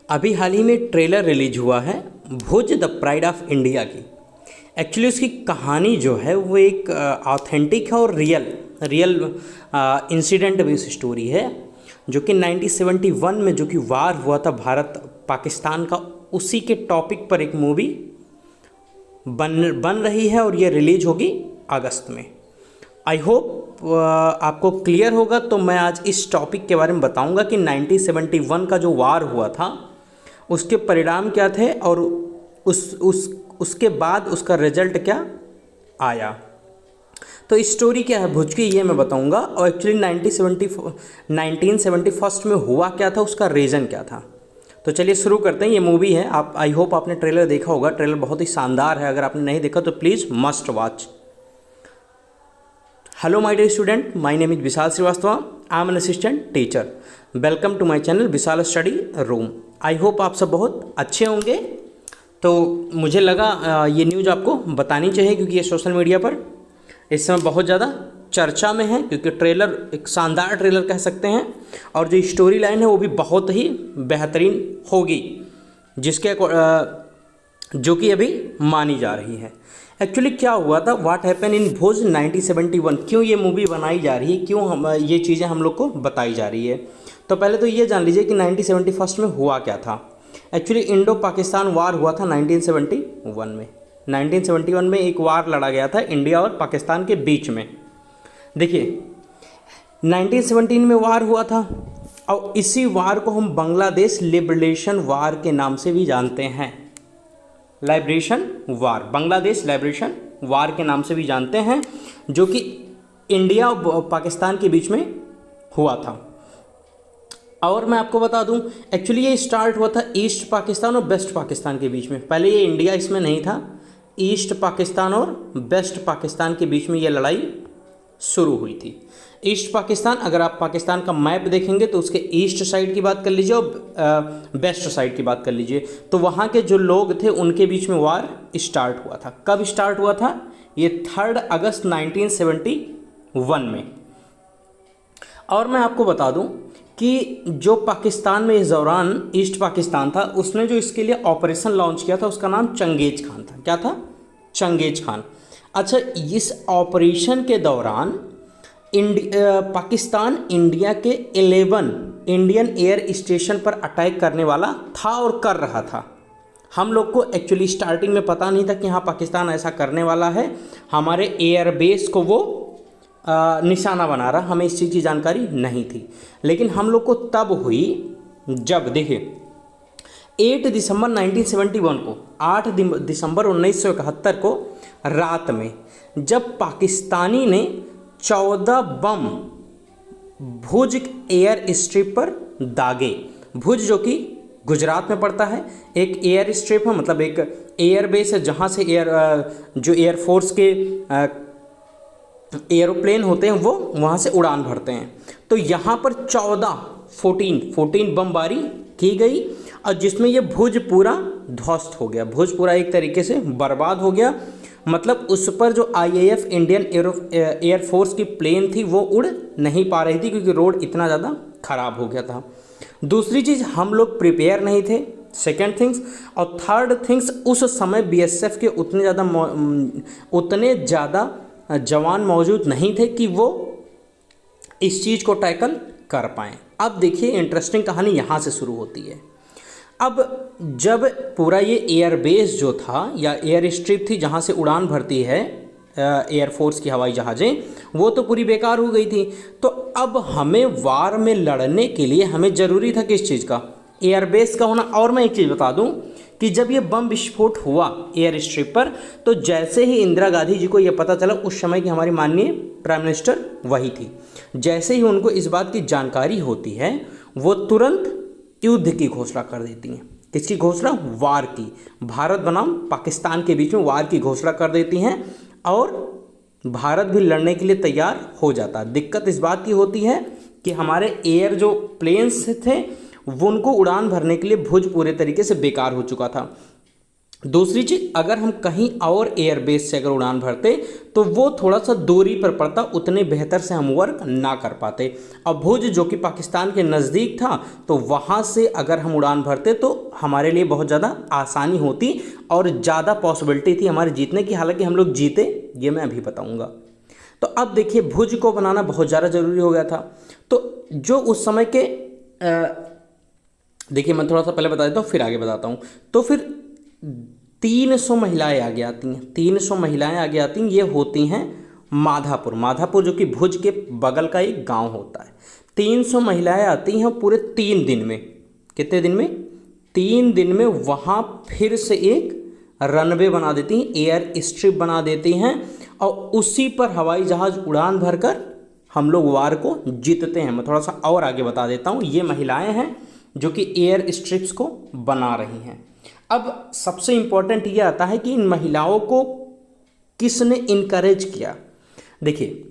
अभी हाल ही में trailer release हुआ है भुज द प्राइड ऑफ इंडिया की। एक्चुअली उसकी कहानी जो है वो एक ऑथेंटिक है और रियल इंसिडेंट बेस्ड स्टोरी है, जो कि 1971 में जो कि वार हुआ था भारत पाकिस्तान का, उसी के टॉपिक पर एक मूवी बन रही है और ये रिलीज होगी अगस्त में। आई होप आपको क्लियर होगा। तो मैं आज इस टॉपिक के बारे में बताऊंगा कि 1971 का जो वार हुआ था उसके परिणाम क्या थे और उसके बाद उसका रिजल्ट क्या आया। तो स्टोरी क्या है भुज की ये मैं बताऊंगा, और एक्चुअली 1971 में हुआ क्या था, उसका रीज़न क्या था। तो चलिए शुरू करते हैं। ये मूवी है, आप आई होप आपने ट्रेलर देखा होगा। ट्रेलर बहुत ही शानदार है, अगर आपने नहीं देखा तो please must watch. Hello my dear student, my name is Vishal Srivastava, I am an assistant teacher. Welcome to my channel Vishal study room. I hope आप सब बहुत अच्छे होंगे। तो मुझे लगा ये न्यूज़ आपको बतानी चाहिए, क्योंकि ये सोशल मीडिया पर इस समय बहुत ज़्यादा चर्चा में है, क्योंकि ट्रेलर एक शानदार ट्रेलर कह सकते हैं, और जो स्टोरी लाइन है वो भी बहुत ही बेहतरीन होगी, जिसके जो कि अभी मानी जा रही है। एक्चुअली क्या हुआ था, व्हाट हैपन इन भुज 1971, क्यों ये मूवी बनाई जा रही है, क्यों हम ये चीज़ें हम लोग को बताई जा रही है। तो पहले तो ये जान लीजिए कि 1971 में हुआ क्या था। एक्चुअली इंडो पाकिस्तान वार हुआ था 1971 में। 1971 में एक वार लड़ा गया था इंडिया और पाकिस्तान के बीच में। देखिए 1917 में वार हुआ था, और इसी वार को हम बांग्लादेश लिबरेशन वार के नाम से भी जानते हैं। लिबरेशन वार, बांग्लादेश लिबरेशन वार के नाम से भी जानते हैं, जो कि इंडिया और पाकिस्तान के बीच में हुआ था। और मैं आपको बता दूं, एक्चुअली ये स्टार्ट हुआ था ईस्ट पाकिस्तान और वेस्ट पाकिस्तान के बीच में। पहले ये इंडिया इसमें नहीं था, ईस्ट पाकिस्तान और वेस्ट पाकिस्तान के बीच में ये लड़ाई शुरू हुई थी। ईस्ट पाकिस्तान, अगर आप पाकिस्तान का मैप देखेंगे तो उसके ईस्ट साइड की बात कर लीजिए और वेस्ट साइड की बात कर लीजिए, तो वहाँ के जो लोग थे उनके बीच में वार स्टार्ट हुआ था। कब स्टार्ट हुआ था? ये 3 अगस्त 1971 में। और मैं आपको बता दूं कि जो पाकिस्तान में इस दौरान ईस्ट पाकिस्तान था, उसने जो इसके लिए ऑपरेशन लॉन्च किया था उसका नाम चंगेज खान था। क्या था? Genghis Khan. अच्छा, इस ऑपरेशन के दौरान पाकिस्तान इंडिया के 11 इंडियन एयर स्टेशन पर अटैक करने वाला था और कर रहा था। हम लोग को एक्चुअली स्टार्टिंग में पता नहीं था कि हाँ पाकिस्तान ऐसा करने वाला है, हमारे एयरबेस को वो निशाना बना रहा, हमें इस चीज़ की जानकारी नहीं थी। लेकिन हम लोग को तब हुई जब देखिए 8 दिसंबर 1971 को, 8 दिसंबर 1971 को रात में जब पाकिस्तानी ने 14 बम भुज एयर स्ट्रिप पर दागे। भुज जो कि गुजरात में पड़ता है, एक एयर स्ट्रिप है, मतलब एक एयरबेस है जहाँ से जो एयरफोर्स के एरोप्लेन होते हैं वो वहाँ से उड़ान भरते हैं। तो यहाँ पर 14 बमबारी की गई, और जिसमें ये भुज पूरा ध्वस्त हो गया। भुज पूरा एक तरीके से बर्बाद हो गया, मतलब उस पर जो IAF इंडियन एयरफोर्स की प्लेन थी वो उड़ नहीं पा रही थी, क्योंकि रोड इतना ज़्यादा ख़राब हो गया था। दूसरी चीज़, हम लोग प्रिपेयर नहीं थे, सेकेंड थिंग्स। और थर्ड थिंग्स, उस समय BSF के उतने ज़्यादा जवान मौजूद नहीं थे कि वो इस चीज़ को टैकल कर पाएँ। अब देखिए इंटरेस्टिंग कहानी यहाँ से शुरू होती है। अब जब पूरा ये एयरबेस जो था या एयर स्ट्रिप थी जहाँ से उड़ान भरती है एयरफोर्स की हवाई जहाज़ें, वो तो पूरी बेकार हो गई थी। तो अब हमें वार में लड़ने के लिए हमें ज़रूरी था किस चीज़ का? एयरबेस का होना। और मैं एक चीज़ बता दूं कि जब ये बम विस्फोट हुआ एयर स्ट्रिप पर, तो जैसे ही इंदिरा गांधी जी को ये पता चला, उस समय की हमारी माननीय प्राइम मिनिस्टर वही थी, जैसे ही उनको इस बात की जानकारी होती है वो तुरंत युद्ध की घोषणा कर देती हैं। किसकी घोषणा? वार की। भारत बनाम पाकिस्तान के बीच में वार की घोषणा कर देती हैं, और भारत भी लड़ने के लिए तैयार हो जाता है। दिक्कत इस बात की होती है कि हमारे एयर जो प्लेन्स थे वो उनको उड़ान भरने के लिए भुज पूरे तरीके से बेकार हो चुका था। दूसरी चीज, अगर हम कहीं और एयरबेस से अगर उड़ान भरते तो वो थोड़ा सा दूरी पर पड़ता, उतने बेहतर से हम वर्क ना कर पाते। अब भुज जो कि पाकिस्तान के नज़दीक था, तो वहाँ से अगर हम उड़ान भरते तो हमारे लिए बहुत ज़्यादा आसानी होती और ज़्यादा पॉसिबिलिटी थी हमारे जीतने की। हालांकि हम लोग जीते, ये मैं अभी बताऊँगा। तो अब देखिए, भुज को बनाना बहुत ज़्यादा ज़रूरी हो गया था। तो जो उस समय के देखिए, मैं थोड़ा सा पहले बता देता हूँ फिर आगे बताता हूँ। तो फिर 300 महिलाएं आगे आती हैं, 300 महिलाएं आगे आती हैं। ये होती हैं माधापुर, माधापुर जो कि भुज के बगल का एक गांव होता है। 300 महिलाएं आती हैं पूरे 3 दिन में। कितने दिन में? 3 दिन में वहाँ फिर से एक रनवे बना देती हैं, एयर स्ट्रिप बना देती हैं, और उसी पर हवाई जहाज़ उड़ान भरकर हम लोग वार को जीतते हैं। मैं थोड़ा सा और आगे बता देता हूँ। ये महिलाएं हैं जो कि एयर स्ट्रिप्स को बना रही हैं। अब सबसे इम्पोर्टेंट ये आता है कि इन महिलाओं को किसने इनकरेज किया। देखिए,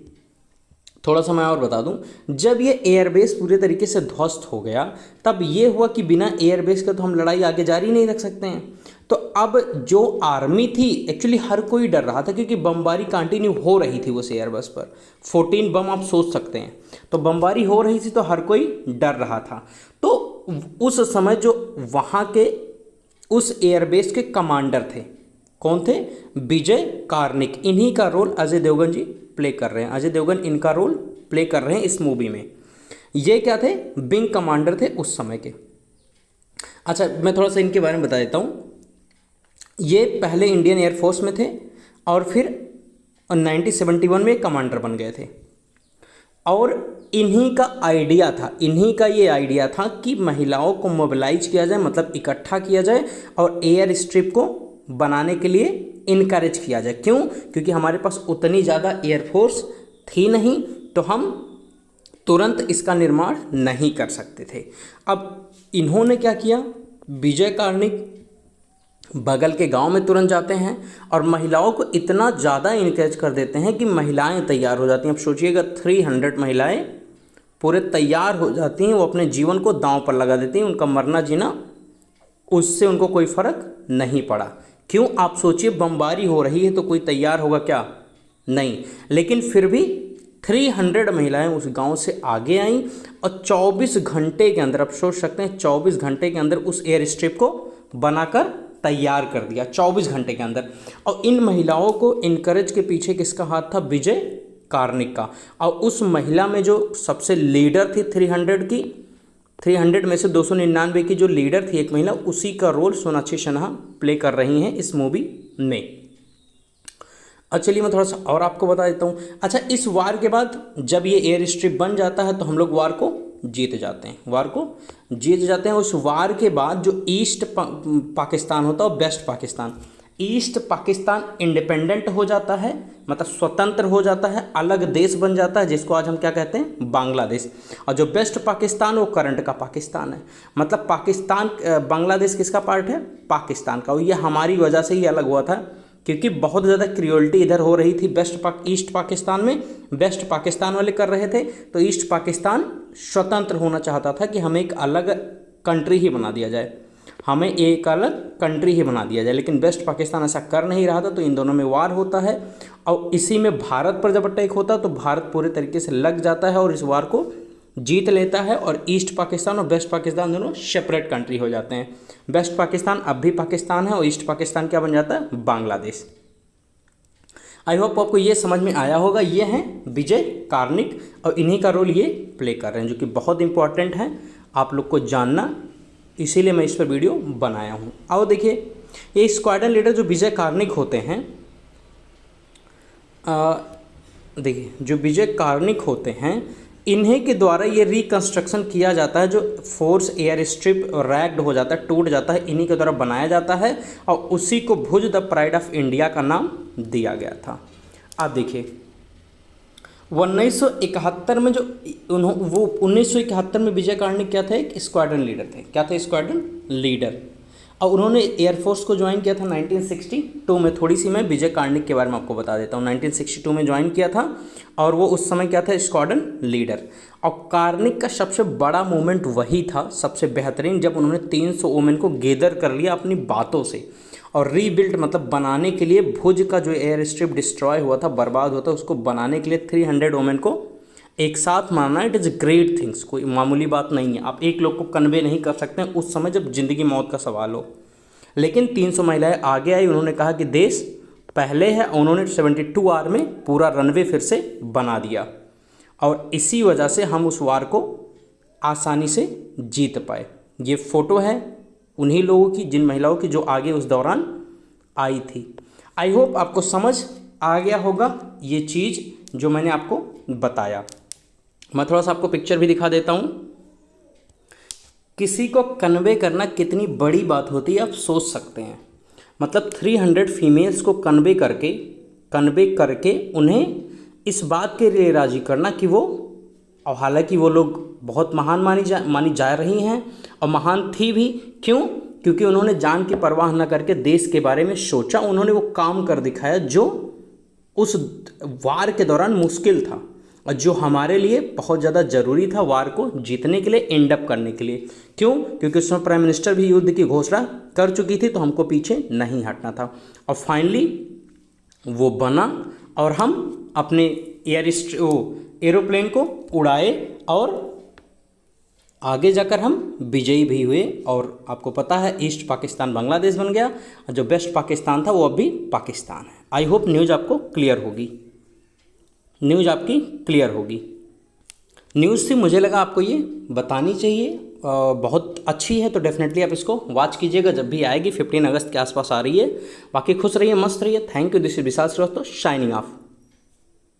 थोड़ा सा मैं और बता दूं, जब ये एयरबेस पूरे तरीके से ध्वस्त हो गया, तब ये हुआ कि बिना एयरबेस के तो हम लड़ाई आगे जारी नहीं रख सकते हैं। तो अब जो आर्मी थी, एक्चुअली हर कोई डर रहा था, क्योंकि बमबारी कंटिन्यू हो रही थी उस एयरबस पर। 14 बम आप सोच सकते हैं, तो बमबारी हो रही थी, तो हर कोई डर रहा था। तो उस समय जो वहाँ के उस एयरबेस के कमांडर थे, कौन थे? विजय कार्निक। इन्हीं का रोल अजय देवगन जी प्ले कर रहे हैं। अजय देवगन इनका रोल प्ले कर रहे हैं इस मूवी में। ये क्या थे? विंग कमांडर थे उस समय के। अच्छा, मैं थोड़ा सा इनके बारे में बता देता हूँ। ये पहले इंडियन एयरफोर्स में थे और फिर 1971 में कमांडर बन गए थे। और इन्हीं का आइडिया था, इन्हीं का ये आइडिया था कि महिलाओं को मोबिलाइज किया जाए, मतलब इकट्ठा किया जाए, और एयर स्ट्रिप को बनाने के लिए इनकरेज किया जाए। क्यों? क्योंकि हमारे पास उतनी ज़्यादा एयरफोर्स थी नहीं, तो हम तुरंत इसका निर्माण नहीं कर सकते थे। अब इन्होंने क्या किया? विजय कार्निक बगल के गांव में तुरंत जाते हैं और महिलाओं को इतना ज़्यादा इनकरेज कर देते हैं कि महिलाएं तैयार हो जाती हैं। अब सोचिएगा, 300 महिलाएं पूरे तैयार हो जाती हैं, वो अपने जीवन को दांव पर लगा देती हैं। उनका मरना जीना, उससे उनको कोई फ़र्क नहीं पड़ा। क्यों? आप सोचिए, बमबारी हो रही है तो कोई तैयार होगा क्या? नहीं। लेकिन फिर भी 300 महिलाएं उस गांव से आगे आईं और 24 घंटे के अंदर, आप सोच सकते हैं, 24 घंटे के अंदर उस एयर स्ट्रिप को बनाकर तैयार कर दिया, 24 घंटे के अंदर। और इन महिलाओं को इनकरेज के पीछे किसका हाथ था? विजय कार्निक का। और उस महिला में जो सबसे लीडर थी 300 में से 299 की जो लीडर थी एक महिला, उसी का रोल सोनाक्षी सिन्हा प्ले कर रही हैं इस मूवी में। अब चलिए मैं थोड़ा सा और आपको बता देता हूँ। अच्छा, इस वार के बाद जब ये एयर स्ट्रिप बन जाता है तो हम लोग वार को जीत जाते हैं, वार को जीत जाते हैं। उस वार के बाद जो ईस्ट पाकिस्तान होता है और west Pakistan, east Pakistan independent हो जाता है, मतलब स्वतंत्र हो जाता है, अलग देश बन जाता है, जिसको आज हम क्या कहते हैं? बांग्लादेश। और जो वेस्ट पाकिस्तान, वो करंट का पाकिस्तान है। मतलब पाकिस्तान, बांग्लादेश किसका पार्ट है? पाकिस्तान का। और ये हमारी वजह से ही अलग हुआ था, क्योंकि बहुत ज़्यादा क्रियोलिटी इधर हो रही थी ईस्ट पाकिस्तान में। वेस्ट पाकिस्तान वाले कर रहे थे, तो ईस्ट पाकिस्तान स्वतंत्र होना चाहता था कि हमें एक अलग कंट्री ही बना दिया जाए, हमें एक अलग कंट्री ही बना दिया जाए। लेकिन वेस्ट पाकिस्तान ऐसा कर नहीं रहा था, तो इन दोनों में वार होता है। और इसी में भारत पर जब अटैक होता है तो भारत पूरे तरीके से लग जाता है और इस वार को जीत लेता है, और ईस्ट पाकिस्तान और वेस्ट पाकिस्तान दोनों सेपरेट कंट्री हो जाते हैं। वेस्ट पाकिस्तान अब भी पाकिस्तान है और ईस्ट पाकिस्तान क्या बन जाता है? बांग्लादेश। आई होप आपको ये समझ में आया होगा। ये हैं विजय कार्निक और इन्हीं का रोल ये प्ले कर रहे हैं, जो कि बहुत इंपॉर्टेंट है आप लोग को जानना, इसीलिए मैं इस पर वीडियो बनाया हूँ। आओ देखिए, ये स्क्वाड्रन लीडर जो विजय कार्निक होते हैं, देखिए जो विजय कार्निक होते हैं, इन्हीं के द्वारा ये रिकंस्ट्रक्शन किया जाता है। जो फोर्स एयर स्ट्रिप रैग्ड हो जाता है, टूट जाता है, इन्हीं के द्वारा बनाया जाता है और उसी को भुज द प्राइड ऑफ इंडिया का नाम दिया गया था। आप देखिए 1971 में जो वो 1971 में विजय कार्निक क्या थे? एक स्क्वाड्रन लीडर थे। क्या थे? Squadron leader. और उन्होंने एयरफोर्स को ज्वाइन किया था 1962 में। थोड़ी सी मैं विजय कार्निक के बारे में आपको बता देता हूँ। 1962 में ज्वाइन किया था और वो उस समय क्या था? Squadron leader. और कार्निक का सबसे बड़ा मूवमेंट वही था, सबसे बेहतरीन, जब उन्होंने 300 वुमेन को गैदर कर लिया अपनी बातों से और रीबिल्ट मतलब बनाने के लिए भुज का जो एयर स्ट्रिप डिस्ट्रॉय हुआ था, बर्बाद हुआ था, उसको बनाने के लिए 300 वुमेन को एक साथ मारना, इट इज़ ग्रेट थिंग्स, कोई मामूली बात नहीं है। आप एक लोग को कन्वे नहीं कर सकते हैं उस समय जब ज़िंदगी मौत का सवाल हो। लेकिन 300 महिलाएं आगे आई, उन्होंने कहा कि देश पहले है, उन्होंने 72 आवर में पूरा रनवे फिर से बना दिया और इसी वजह से हम उस वार को आसानी से जीत पाए। ये फ़ोटो है उन्हीं लोगों की, जिन महिलाओं की जो आगे उस दौरान आई थी। आई होप आपको समझ आ गया होगा ये चीज़ जो मैंने आपको बताया। मैं थोड़ा सा आपको पिक्चर भी दिखा देता हूँ। किसी को कन्वे करना कितनी बड़ी बात होती है आप सोच सकते हैं। मतलब 300 फीमेल्स को कन्वे करके उन्हें इस बात के लिए राज़ी करना कि वो, और हालांकि वो लोग बहुत महान मानी जा रही हैं और महान थी भी। क्यों? क्योंकि उन्होंने जान की परवाह न करके देश के बारे में सोचा, उन्होंने वो काम कर दिखाया जो उस वार के दौरान मुश्किल था और जो हमारे लिए बहुत ज़्यादा ज़रूरी था वार को जीतने के लिए, एंड अप करने के लिए। क्यों? क्योंकि उस समय प्राइम मिनिस्टर भी युद्ध की घोषणा कर चुकी थी, तो हमको पीछे नहीं हटना था। और फाइनली वो बना और हम अपने एरोप्लेन को उड़ाए और आगे जाकर हम विजयी भी हुए। और आपको पता है ईस्ट पाकिस्तान बांग्लादेश बन गया और जो वेस्ट पाकिस्तान था वो अब भी पाकिस्तान है। आई होप न्यूज़ आपको क्लियर होगी, न्यूज़ आपकी क्लियर होगी। न्यूज़ थी, मुझे लगा आपको ये बतानी चाहिए, बहुत अच्छी है, तो डेफिनेटली आप इसको वॉच कीजिएगा जब भी आएगी। 15 अगस्त के आसपास आ रही है। बाकी खुश रहिए, मस्त रहिए। Thank you. This is Vishal Srivastava, signing of.